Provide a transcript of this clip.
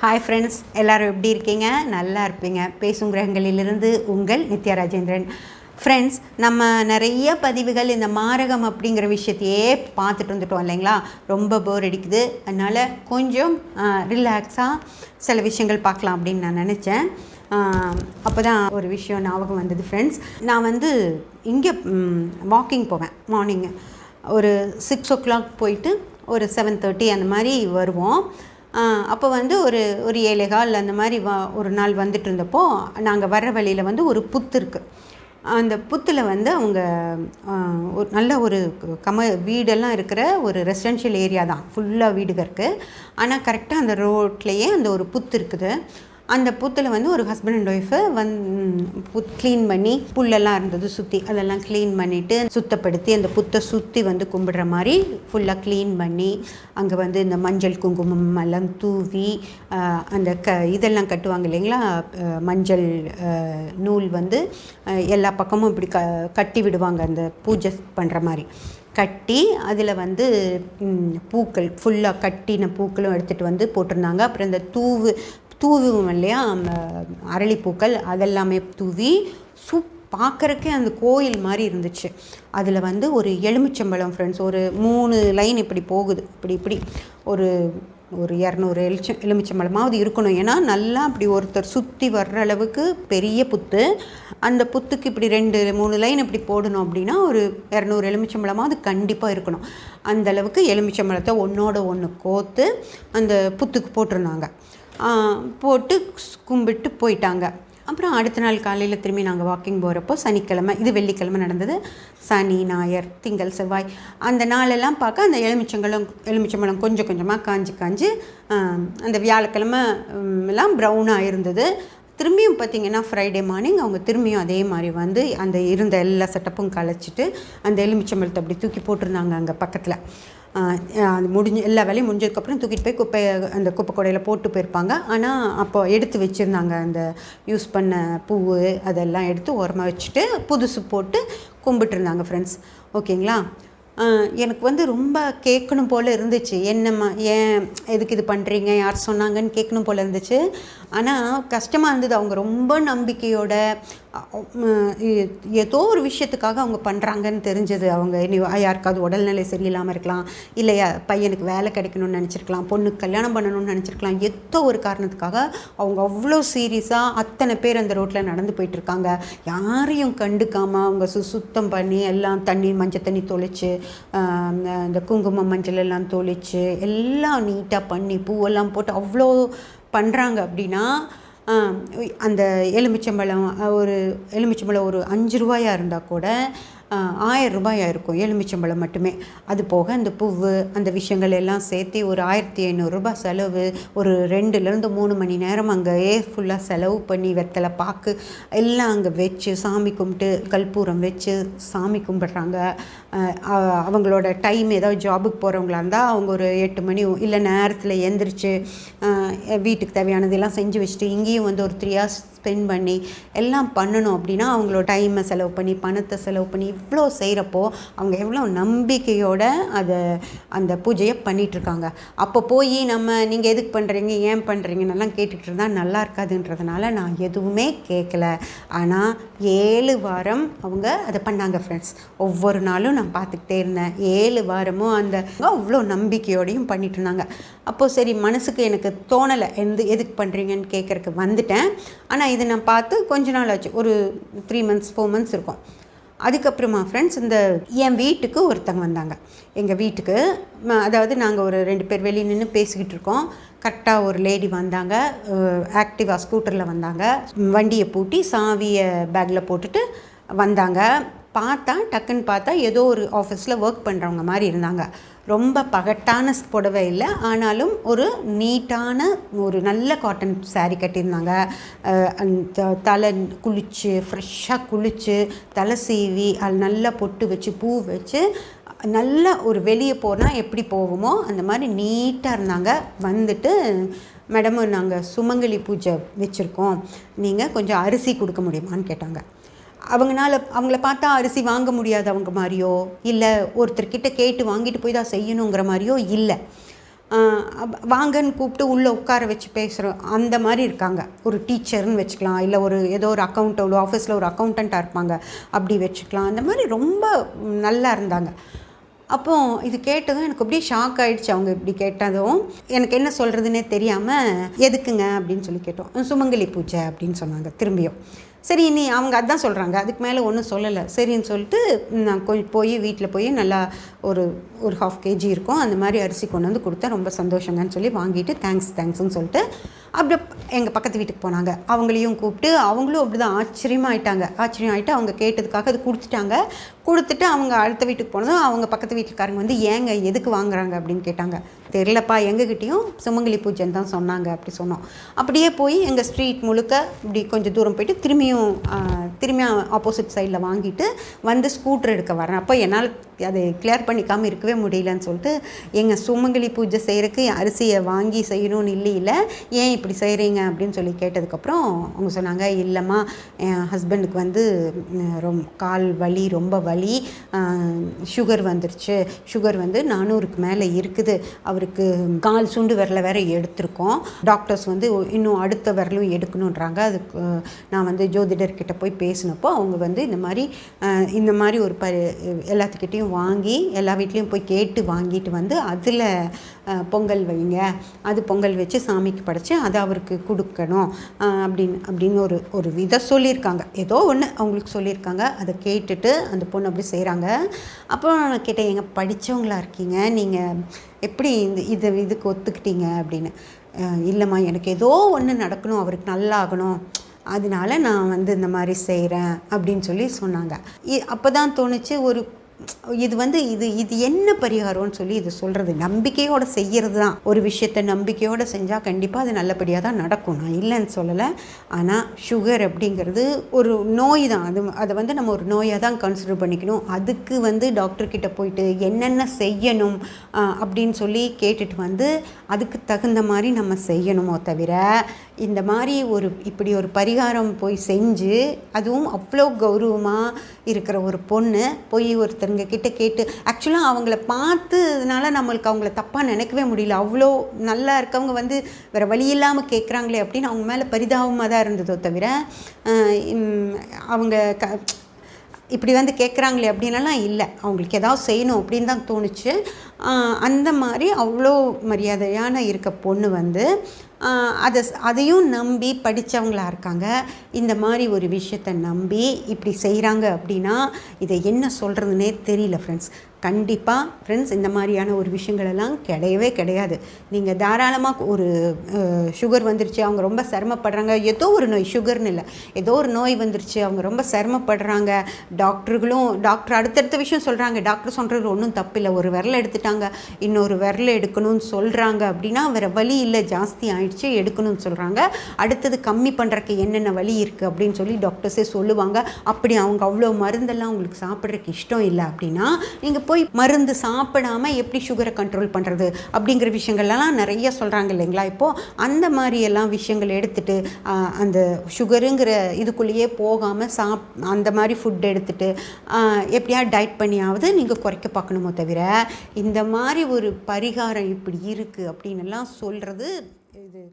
Hi friends, எல்லோரும் எப்படி இருக்கீங்க? நல்லா இருப்பீங்க. பேசும் கிரகங்களிலிருந்து உங்கள் நித்யா ராஜேந்திரன். ஃப்ரெண்ட்ஸ், நம்ம நிறைய பதிவுகள் இந்த மாரகம் அப்படிங்கிற விஷயத்தையே பார்த்துட்டு வந்துட்டோம் இல்லைங்களா? ரொம்ப போர் அடிக்குது. அதனால் கொஞ்சம் ரிலாக்ஸாக சில விஷயங்கள் பார்க்கலாம் அப்படின்னு நான் நினச்சேன். அப்போ தான் ஒரு விஷயம் ஞாபகம் வந்தது ஃப்ரெண்ட்ஸ். நான் இங்கே வாக்கிங் போவேன். மார்னிங்கு ஒரு 6 o'clock போயிட்டு ஒரு 7:30 அந்த மாதிரி வருவோம். அப்போ ஒரு 7:15 அந்த மாதிரி ஒரு நாள் வந்துட்டு இருந்தப்போ, நாங்கள் வர்ற வழியில் ஒரு புத்து இருக்குது. அந்த புத்தில் அவங்க ஒரு நல்ல ஒரு வீடெல்லாம் இருக்கிற ஒரு ரெசிடென்ஷியல் ஏரியா தான், ஃபுல்லாக வீடுக இருக்குது. ஆனால் கரெக்டாக அந்த ரோட்லேயே அந்த ஒரு புத்து இருக்குது. அந்த புத்தில் ஒரு ஹஸ்பண்ட் அண்ட் ஒய்ஃபு க்ளீன் பண்ணி, புல்லெல்லாம் இருந்தது சுற்றி, அதெல்லாம் க்ளீன் பண்ணிவிட்டு சுத்தப்படுத்தி அந்த புத்தை சுற்றி கும்பிடுற மாதிரி ஃபுல்லாக க்ளீன் பண்ணி, அங்கே இந்த மஞ்சள் குங்குமம் எல்லாம் தூவி அந்த இதெல்லாம் கட்டுவாங்க இல்லைங்களா, மஞ்சள் நூல் எல்லா பக்கமும் இப்படி கட்டி விடுவாங்க, அந்த பூஜை பண்ணுற மாதிரி கட்டி, அதில் பூக்கள் ஃபுல்லாக கட்டின பூக்களும் எடுத்துகிட்டு போட்டிருந்தாங்க. அப்புறம் இந்த தூவுவோம் இல்லையா, அரளிப்பூக்கள் அதெல்லாமே தூவி பார்க்குறக்கே அந்த கோயில் மாதிரி இருந்துச்சு. அதில் ஒரு எலுமிச்சம்பழம் ஃப்ரெண்ட்ஸ், ஒரு 3 லைன் இப்படி போகுது, இப்படி ஒரு 200 எலுமிச்சம்பழமாவது இருக்கணும். ஏன்னா நல்லா அப்படி ஒருத்தர் சுற்றி வர்ற அளவுக்கு பெரிய புத்து. அந்த புத்துக்கு இப்படி 2-3 லைன் இப்படி போடணும் அப்படின்னா ஒரு 200 எலுமிச்சம்பழமாவது கண்டிப்பாக இருக்கணும். அந்தளவுக்கு எலுமிச்சம்பழத்தை ஒன்றோட ஒன்று கோர்த்து அந்த புத்துக்கு போட்டிருந்தாங்க. போட்டு கும்பிட்டு போயிட்டாங்க. அப்புறம் அடுத்த நாள் காலையில் திரும்பி நாங்கள் வாக்கிங் போகிறப்போ, சனிக்கிழமை, இது வெள்ளிக்கிழமை நடந்தது, சனி ஞாயிறு திங்கள் செவ்வாய் அந்த நாளெல்லாம் பார்க்க அந்த எலுமிச்சம்பழம் கொஞ்சம் கொஞ்சமாக காஞ்சி அந்த வியாழக்கிழமை எல்லாம் ப்ரௌனாக இருந்தது. திரும்பியும் பார்த்திங்கன்னா ஃப்ரைடே மார்னிங் அவங்க திரும்பியும் அதே மாதிரி அந்த இருந்த எல்லா செட்டப்பும் கலைச்சிட்டு அந்த எலுமிச்சம்பழத்தை அப்படி தூக்கி போட்டிருந்தாங்க. அங்கே பக்கத்தில் அது எல்லா வேலையும் முடிஞ்சதுக்கப்புறம் தூக்கிட்டு போய் அந்த குப்பை கூடையில் போட்டு போயிருப்பாங்க. ஆனால் அப்போ எடுத்து வச்சுருந்தாங்க, அந்த யூஸ் பண்ண பூ அதெல்லாம் எடுத்து ஓரமாக வச்சுட்டு புதுசு போட்டு கும்பிட்டுருந்தாங்க ஃப்ரெண்ட்ஸ். ஓகேங்களா? எனக்கு ரொம்ப கேட்கணும் போல் இருந்துச்சு. என்னம்மா, ஏன் எதுக்கு இது பண்ணுறீங்க, யார் சொன்னாங்கன்னு கேட்கணும் போல் இருந்துச்சு. ஆனால் கஷ்டமாக இருந்தது. அவங்க ரொம்ப நம்பிக்கையோட ஏதோ ஒரு விஷயத்துக்காக அவங்க பண்ணுறாங்கன்னு தெரிஞ்சது. அவங்க யாருக்காவது உடல்நிலை சரியில்லாமல் இருக்கலாம், இல்லையா பையனுக்கு வேலை கிடைக்கணும்னு நினச்சிருக்கலாம், பொண்ணுக்கு கல்யாணம் பண்ணணும்னு நினச்சிருக்கலாம். ஏதோ ஒரு காரணத்துக்காக அவங்க அவ்வளோ சீரியஸாக அத்தனை பேர் அந்த ரோட்டில் நடந்து போயிட்டுருக்காங்க. யாரையும் கண்டுக்காமல் அவங்க சுத்தம் பண்ணி எல்லாம் மஞ்சள் தண்ணி தொளிச்சு, இந்த குங்குமம் மஞ்சள் எல்லாம் தொளிச்சு எல்லாம் நீட்டாக பண்ணி பூவெல்லாம் போட்டு அவ்வளோ பண்ணுறாங்க. அப்படின்னா அந்த எலுமிச்சம்பழம் ஒரு 5 ரூபாயாக இருந்தால் கூட 1000 ரூபாயாக இருக்கும் எலுமிச்சம்பழம் மட்டுமே. அது போக அந்த பூவு அந்த விஷயங்கள் எல்லாம் சேர்த்து ஒரு 1500 ரூபாய் செலவு. ஒரு 2-3 மணி நேரம் அங்கேயே ஃபுல்லாக செலவு பண்ணி வெத்தலை பாக்கு எல்லாம் அங்கே வச்சு சாமி கும்பிட்டு கற்பூரம் வச்சு சாமி கும்பிட்றாங்க. அவங்களோட டைம் ஏதாவது ஜாபுக்கு போகிறவங்களா இருந்தால் அவங்க ஒரு 8 மணி இல்லை நேரத்தில் எழுந்திரிச்சு வீட்டுக்கு தேவையானதெல்லாம் செஞ்சு வச்சுட்டு இங்கேயும் ஒரு 3 hours ஸ்பெண்ட் பண்ணி எல்லாம் பண்ணணும். அப்படின்னா அவங்களோட டைமை செலவு பண்ணி பணத்தை செலவு பண்ணி இவ்வளோ செய்கிறப்போ அவங்க எவ்வளோ நம்பிக்கையோடு அந்த பூஜையை பண்ணிகிட்ருக்காங்க. அப்போ போய் நீங்கள் எதுக்கு பண்ணுறீங்க, ஏன் பண்ணுறீங்கன்னெல்லாம் கேட்டுக்கிட்டு இருந்தால் நல்லா இருக்காதுன்றதுனால நான் எதுவுமே கேட்கல. ஆனால் 7 வாரம் அவங்க அதை பண்ணாங்க ஃப்ரெண்ட்ஸ். ஒவ்வொரு நாளும் நான் பார்த்துக்கிட்டே இருந்தேன். 7 வாரமும் அவ்வளோ நம்பிக்கையோடையும் பண்ணிகிட்டு இருந்தாங்க. அப்போது சரி, மனசுக்கு எனக்கு தோணலை எதுக்கு பண்ணுறீங்கன்னு கேட்குறக்கு வந்துட்டேன். ஆனால் இது நான் பார்த்து கொஞ்ச நாள் ஆச்சு, ஒரு 3 months 4 months இருக்கும். அதுக்கப்புறமா ஃப்ரெண்ட்ஸ், என் வீட்டுக்கு ஒருத்தங்க வந்தாங்க. எங்கள் வீட்டுக்கு, அதாவது நாங்கள் ஒரு 2 பேர் வெளியே நின்று பேசிக்கிட்டு இருக்கோம். கரெக்டாக ஒரு லேடி வந்தாங்க, ஆக்டிவா ஸ்கூட்டரில் வந்தாங்க. வண்டியை பூட்டி சாவியை பேக்கில் போட்டுட்டு வந்தாங்க. டக்குன்னு பார்த்தா ஏதோ ஒரு ஆஃபீஸில் ஒர்க் பண்ணுறவங்க மாதிரி இருந்தாங்க. ரொம்ப பகட்டான புடவை இல்லை, ஆனாலும் ஒரு நீட்டான ஒரு நல்ல காட்டன் சாரீ கட்டியிருந்தாங்க. தலை குளித்து ஃப்ரெஷ்ஷாக குளித்து தலை சீவி அது நல்லா பொட்டு வச்சு பூ வச்சு நல்லா ஒரு வெளியே போனால் எப்படி போவோமோ அந்த மாதிரி நீட்டாக இருந்தாங்க. மேடம், நாங்கள் சுமங்கலி பூஜை வச்சுருக்கோம், நீங்கள் கொஞ்சம் அரிசி கொடுக்க முடியுமான்னு கேட்டாங்க. அவங்கள பார்த்தா அரிசி வாங்க முடியாது அவங்க மாதிரியோ, இல்லை ஒருத்தர்கிட்ட கேட்டு வாங்கிட்டு போய் தான் செய்யணுங்கிற மாதிரியோ இல்லை. வாங்கன்னு கூப்பிட்டு உள்ளே உட்கார வச்சு பேசுகிறோம் அந்த மாதிரி இருக்காங்க. ஒரு டீச்சர்னு வச்சுக்கலாம், இல்லை ஒரு ஏதோ ஒரு ஒரு ஆஃபீஸில் ஒரு அக்கௌண்டண்ட்டாக இருப்பாங்க, அப்படி வச்சுக்கலாம். அந்த மாதிரி ரொம்ப நல்லா இருந்தாங்க. அப்போது இது கேட்டதும் எனக்கு அப்படியே ஷாக் ஆகிடுச்சு. அவங்க இப்படி கேட்டதும் எனக்கு என்ன சொல்கிறதுனே தெரியாமல், எதுக்குங்க அப்படின்னு சொல்லி கேட்டோம். சுமங்கலி பூஜை அப்படின்னு சொன்னாங்க திரும்பியும். சரி, இனி அவங்க அதான் சொல்கிறாங்க, அதுக்கு மேலே ஒன்றும் சொல்லலை. சரின்னு சொல்லிட்டு நான் போய் வீட்டில் போய் நல்லா ஒரு 1/2 kg இருக்கும் அந்த மாதிரி அரிசி கொண்டு வந்து கொடுத்தா, ரொம்ப சந்தோஷங்கன்னு சொல்லி வாங்கிட்டு தேங்க்ஸ்ன்னு சொல்லிட்டு அப்படியே எங்கள் பக்கத்து வீட்டுக்கு போனாங்க. அவங்களையும் கூப்பிட்டு அவங்களும் அப்படி தான் ஆச்சரியம் ஆகிட்டு அவங்க கேட்டதுக்காக அது கொடுத்துட்டு அவங்க அடுத்த வீட்டுக்கு போனதும் அவங்க பக்கத்து வீட்டுக்காரங்க வந்து, ஏங்க எதுக்கு வாங்குறாங்க அப்படின்னு கேட்டாங்க. தெரிலப்பா, எங்ககிட்டையும் சுமங்கலி பூஜைன்னு தான் சொன்னாங்க அப்படி சொன்னோம். அப்படியே போய் எங்கள் ஸ்ட்ரீட் முழுக்க இப்படி கொஞ்சம் தூரம் போயிட்டு திரும்பியும் ஆப்போசிட் சைடில் வாங்கிட்டு வந்து ஸ்கூட்டர் எடுக்க வரேன். அப்போ என்னால் அதை கிளியர் பண்ணிக்காமல் இருக்கவே முடியலன்னு சொல்லிட்டு, எங்கள் சுமங்கலி பூஜை செய்கிறதுக்கு அரிசியை வாங்கி செய்யணும்னு இல்லை, ஏன் இப்படி செய்கிறீங்க அப்படின்னு சொல்லி கேட்டதுக்கப்புறம் அவங்க சொன்னாங்க, இல்லைம்மா என் ஹஸ்பண்டுக்கு வந்து கால் வலி, ரொம்ப வலி, சுகர் வந்துருச்சு, சுகர் வந்து 400க்கு மேலே இருக்குது, அவருக்கு கால் சுண்டு விரலை வேற எடுத்திருக்கோம், டாக்டர்ஸ் வந்து இன்னும் அடுத்த விரலும் எடுக்கணுன்றாங்க. அதுக்கு நான் வந்து ஜோதிடர்கிட்ட போய் பேசினப்போ அவங்க வந்து இந்த மாதிரி ஒரு எல்லாத்துக்கிட்டையும் வாங்கி எல்லா வீட்லேயும் போய் கேட்டு வாங்கிட்டு வந்து அதில் பொங்கல் வைங்க, அது பொங்கல் வச்சு சாமிக்கு படைச்சி அதை அவருக்கு கொடுக்கணும் அப்படின்னு ஒரு விதை சொல்லியிருக்காங்க. ஏதோ ஒன்று அவங்களுக்கு சொல்லியிருக்காங்க. அதை கேட்டுட்டு அந்த பொண்ணு அப்படி செய்கிறாங்க. அப்புறம் நான் கேட்டேன், எங்க படித்தவங்களா இருக்கீங்க, நீங்கள் எப்படி இதுக்கு ஒத்துக்கிட்டீங்க அப்படின்னு. இல்லைம்மா, எனக்கு ஏதோ ஒன்று நடக்கணும், அவருக்கு நல்லாகணும், அதனால நான் வந்து இந்த மாதிரி செய்கிறேன் அப்படின்னு சொல்லி சொன்னாங்க. அப்போ தான் தோணுச்சு, இது என்ன பரிகாரம்னு சொல்லி இது சொல்கிறது, நம்பிக்கையோடு செய்கிறது தான். ஒரு விஷயத்தை நம்பிக்கையோடு செஞ்சால் கண்டிப்பாக அது நல்லபடியாக தான் நடக்கும், நான் இல்லைன்னு சொல்லலை. ஆனால் சுகர் அப்படிங்கிறது ஒரு நோய் தான். அதை வந்து நம்ம ஒரு நோயாக தான் கன்சிடர் பண்ணிக்கணும். அதுக்கு வந்து டாக்டர்கிட்ட போயிட்டு என்னென்ன செய்யணும் அப்படின்னு சொல்லி கேட்டுட்டு வந்து அதுக்கு தகுந்த மாதிரி நம்ம செய்யணுமோ தவிர, இந்த மாதிரி இப்படி ஒரு பரிகாரம் போய் செஞ்சு, அதுவும் அவ்வளோ கௌரவமாக இருக்கிற ஒரு பொண்ணு போய் ஒருத்தருங்க கிட்ட கேட்டு, ஆக்சுவலாக அவங்கள பார்த்ததுனால நம்மளுக்கு அவங்கள தப்பாக நினைக்கவே முடியல. அவ்வளோ நல்லா இருக்கவங்க வந்து வேறு வழி இல்லாமல் கேட்குறாங்களே அப்படின்னு அவங்க மேலே பரிதாபமாக தான் இருந்ததோ தவிர, அவங்க இப்படி வந்து கேட்குறாங்களே அப்படின்னலாம் இல்லை, அவங்களுக்கு ஏதாவது செய்யணும் அப்படின்னு தான் தோணுச்சு. அந்த மாதிரி அவ்வளோ மரியாதையான இருக்க பொண்ணு வந்து அதையும் நம்பி படித்தவங்களா இருக்காங்க. இந்த மாதிரி ஒரு விஷயத்தை நம்பி இப்படி செய்கிறாங்க அப்படின்னா இதை என்ன சொல்கிறதுனே தெரியல ஃப்ரெண்ட்ஸ். கண்டிப்பாக ஃப்ரெண்ட்ஸ், இந்த மாதிரியான ஒரு விஷயங்களெல்லாம் கிடையவே கிடையாது. நீங்கள் தாராளமாக ஒரு சுகர் வந்துருச்சு, அவங்க ரொம்ப சிரமப்படுறாங்க, ஏதோ ஒரு நோய், சுகர்னு இல்லை, ஏதோ ஒரு நோய் வந்துருச்சு, அவங்க ரொம்ப சிரமப்படுறாங்க, டாக்டர் அடுத்தடுத்த விஷயம் சொல்கிறாங்க, டாக்டர் சொல்கிறது ஒன்றும் தப்பில்லை, ஒரு விரல் எடுத்துட்டாங்க, இன்னொரு விரல் எடுக்கணும்னு சொல்கிறாங்க அப்படின்னா வேறு வலி இல்லை, ஜாஸ்தி ஆயிடுச்சு, எடுக்கணும்னு சொல்கிறாங்க, அடுத்தது கம்மி பண்ணுறக்கு என்னென்ன வலி இருக்குது அப்படின்னு சொல்லி டாக்டர்ஸே சொல்லுவாங்க. அப்படி அவங்க அவ்வளோ மருந்தெல்லாம் உங்களுக்கு சாப்பிட்றதுக்கு இஷ்டம் இல்லை அப்படின்னா, நீங்கள் போய் மருந்து சாப்பிடாமல் எப்படி சுகரை கண்ட்ரோல் பண்ணுறது அப்படிங்கிற விஷயங்கள்லாம் நிறைய சொல்கிறாங்க இல்லைங்களா. இப்போது அந்த மாதிரியெல்லாம் விஷயங்கள் எடுத்துகிட்டு அந்த சுகருங்கிற இதுக்குள்ளேயே போகாமல் அந்த மாதிரி ஃபுட் எடுத்துகிட்டு எப்படியா டயட் பண்ணியாவது நீங்கள் குறைக்க பார்க்கணுமோ தவிர, இந்த மாதிரி ஒரு பரிகாரம் இப்படி இருக்குது அப்படின்னு எல்லாம் சொல்கிறது இது